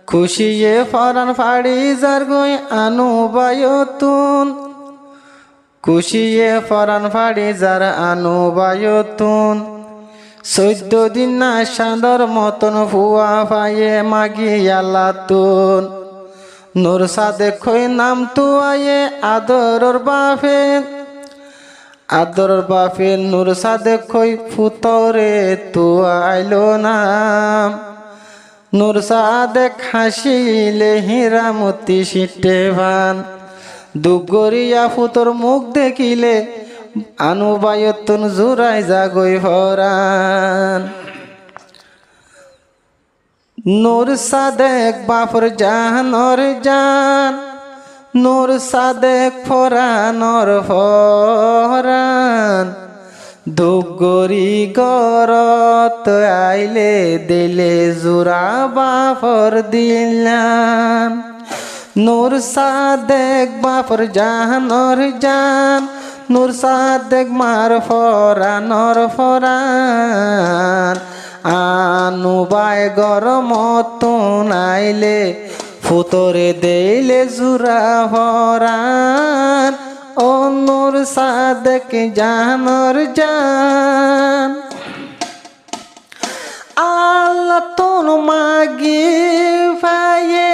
খুশিয়ে Ferran ফাড়ি যার গই আনু বায়তুন, খুশিয়ে ফরান ফাড়ি যার আনু বায়তুন। 14 দিন না সাঁদর মতন ফুয়া পায়ে মাগি আল্লাতুন। নূর সাদেক খই নাম তু আয়ে আদরর বাফে, আদরর বাফে নূর সাদেক খই ফুতরে তু আইলো নাম। নূর সাদেক হাসিলে হীরামতি সিটে ভান, দুগরিয়া ফুতর মুখ দেখিলে আনু বায়তুন জুরাই জাগই ফরান। নূর সাদেক বাপর জানর জান, নূর সাদেক ফরানর ফরান। দুগরি গরত আইলে দিলে জুরা বাপর দিলাম। নূর সাদেক বাপর জানর জান, নূর সাদেক মার ফরানর ফরান। আনু বাই গরমতুন আইলে ফুতরে দেইলে জুরা ফরান। ও নূর সাদেক জানর জান, আল্লাহ তোর মাগি ভাইয়ে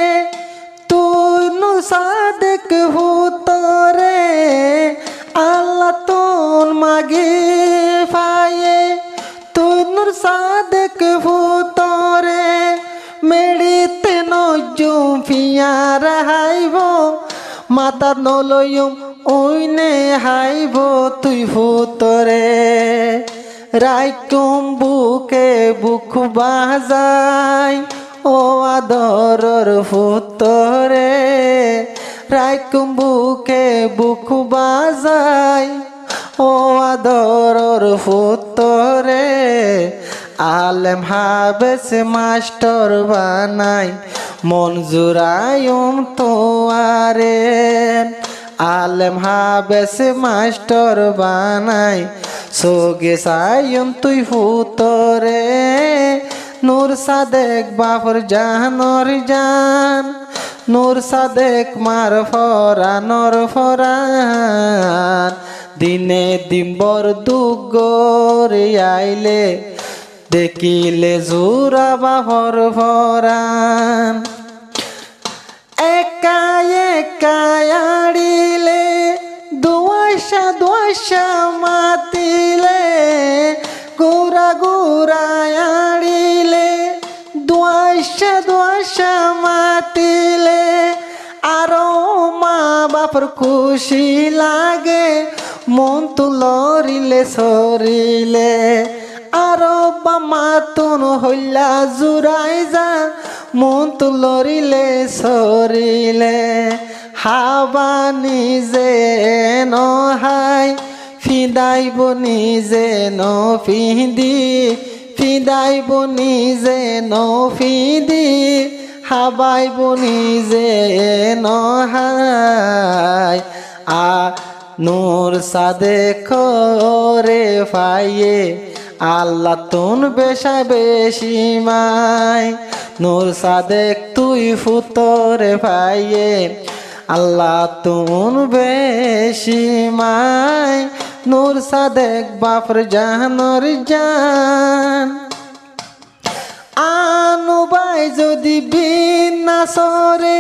তুই নূর সাদেক ফুতরে। আল্লাহ তোর মাগি ভাইয়ে তুই নূর সাদেক ফুতরে। মেড়িতে নজুম ফিয়ার হাইব মাতা নলয়ুম ওইনে হাইব তুই ফুতরে। রাইকুম বুকে বুক বাজাই ও আদরর ফুতরে। রাইকুম বুকে বুক বাজাই ও আদরর ফুতরে। আলেম হাবেস মাস্টার বানাই মন জুরায়ুম তোয়ারে। আলেম হাবেস মাস্টার বানাই সোগে সায়ুম তুই ফুতরে। নূর সাদেক বাপর জানর জান, নূর সাদেক মার ফরানর ফরান। দিনে দিম্বর দুগরে আইলে দেখিলে জুরা বাপর ফরান। একা একা আড়িলে দুয়াশা দুয়াশা মাতিলে, গোরা গোরা আড়িলে দুয়াশা দুয়াশা মাতিলে। আরো মা বাপর খুশি লাগে মন তুলরিলে সরিলে। আরো বামা তুন হইলা জুরাই যা মন তুলরিলে সরিলে। হাবা নিজে নহাই ফিদাইব নিজে নফিদি, ফিদাইব নিজে নফিদি। হাবাইব নিজে নহাই নূর সাদেক রে পাইয়ে আল্লাহ তুন বেশা বেশি মাই। নূর সাদেক তুই ফুতরে পাইয়ে আল্লাহ তুন বেশি মাই। নূর সাদেক বাপর জানর জান। আনু বাই যদি বিনা সরে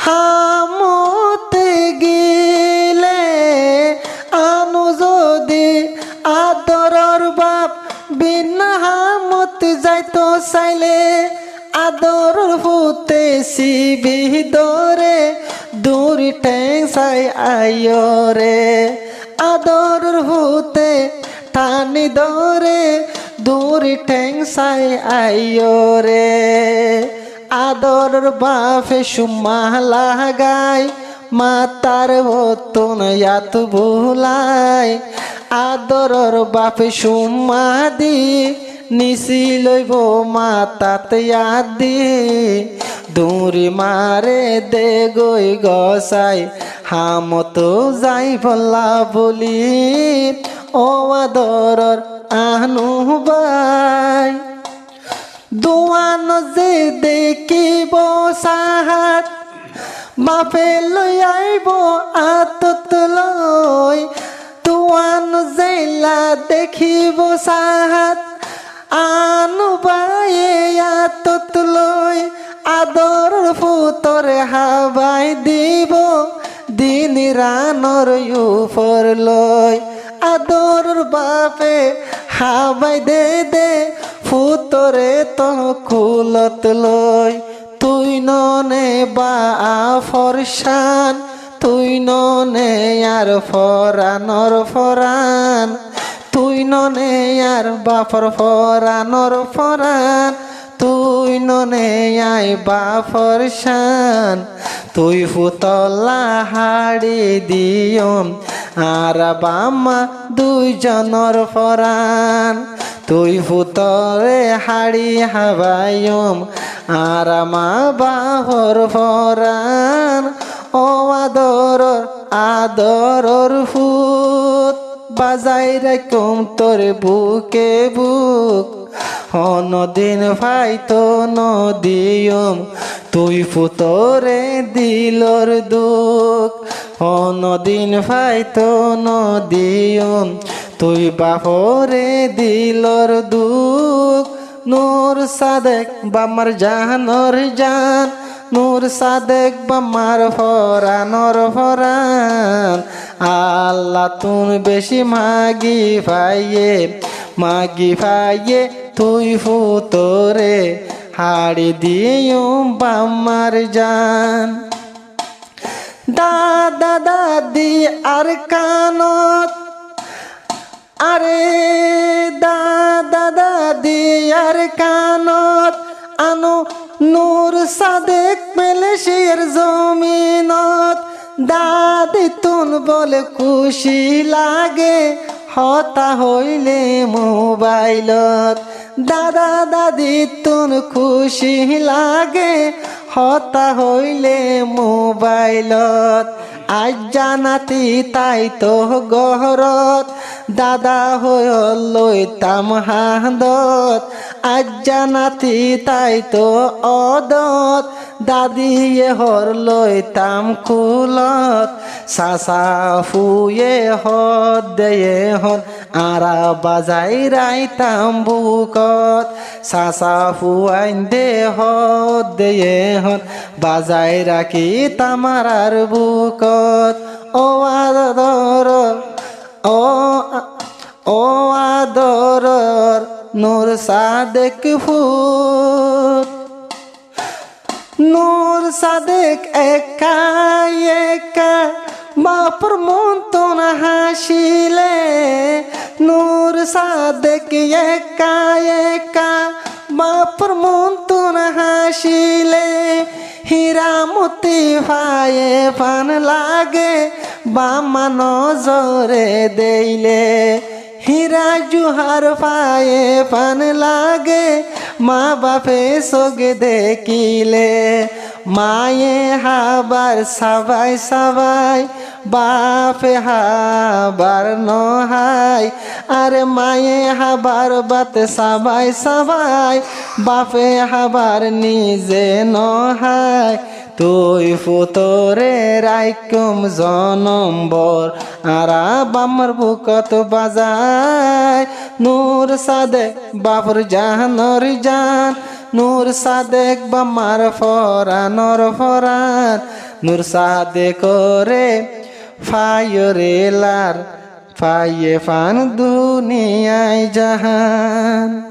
হামতে গিলে, আনু যদি আদরর বাপ বিনা হামত যাইতো চাইলে। আদরর ফুতে সিবি দরে দূরি ঠেং চাই আইয় রে। আদরর ফুতে টানি দরে দূরি ঠেং চাই আইয় রে। আদরর বাপে সুমা লাগাই মাতার হতন ইয়াত ভুলাই। আদরর বাপে সুমা দি নিশি লইব মাতাত ইয়াদি। দূরি মারে দে গই গসাই হামত যাই বলা বলি। ও আদরর আনু বাই দোয়ান যে দেখিব সাহাত বাপে লই আইব আতত লই দোয়ান জেলা দেখিব সাহাত আনু বায়ে আতত লই আদর ফুতর হাবাই দিব দিন রানর উপর লই আদর বাপে হাবাই দে ফুতরে তো কুলত লই তুই ননে বা ফরসান তুই ননে আর ফরানর ফরান তুই ননে আর বাপর ফরানর ফরান তুই ননে আই বাপর শান তুই ফুতলা হাড়ি দিয়ম আর বাম্মা দুইজনর ফরান তুই ফুতরে হাড়ি হাবায়ম আর মা বাহর ফরান ও আদরর ফুত বাজাই রাখম তোর বুকে বুক নদিন ফাইতো নদিয়ম তুই ফুতরে দিলর দুঃখ নদিন ফাইতো নদিয়ম তুই বাপরে দিলর দুঃখ নূর সাদেক বামার জাহানর জান নূর সাদেক বামার ফরানর ফরান আল্লাহ তুন বেশি মাগি ফাইয়ে তুই ফুতরে হাড়ি দিও বামার জান দাদা দাদি আর কানত আরে দাদা দাদি আর কানত আনো নূর সাদেক মেলেশিয়ার জমিনত দাদি তুন বলে খুশি লাগে হতা হইলে মোবাইলত দাদা দাদি তুন খুশি লাগে হতা হইলে মোবাইলত আজ জানাতি তাই তো গহরত দাদা হইল লইতাম হাঁদত আজ জানাতি তাই তো অদত দাদি হর লইতাম কুলত সাসা ফুয়ে হদ দেয়ে হন আরা বাজাই রাইতাম বুকত সাসা ফুয়াইন দে হদ দেয়ে হন বাজাই রাখি তামারার বুকত ও আদর ও আদর নূর সাদেক ফুত নূর সাদেক একা একা বাপর মন তো না হাসিলে নূর সাদেক একা একা বাপর মন তো না হাসিলে হীরামতি ফায়ে ফান লাগে বামা নজরে দেইলে হীরা জুহার পায়ে পান লাগে মা বাপে সোগে দেখিলে মায়ে হাবার সবাই সবাই বাপে হাবার নহাই আরে মায়ে হাবার বাত সবাই সবাই বাপে হাবার নিজে নহাই তুই ফুতরে রাইকম জনম্বর আরা বামর বুকত বাজায় নূর সাদেক বাপর জাহানর জান নূর সাদেক বামার ফরানর ফরান নূর সাদেক রে ফায়রে লার ফায়ে ফান দুনিয়ায় জাহান।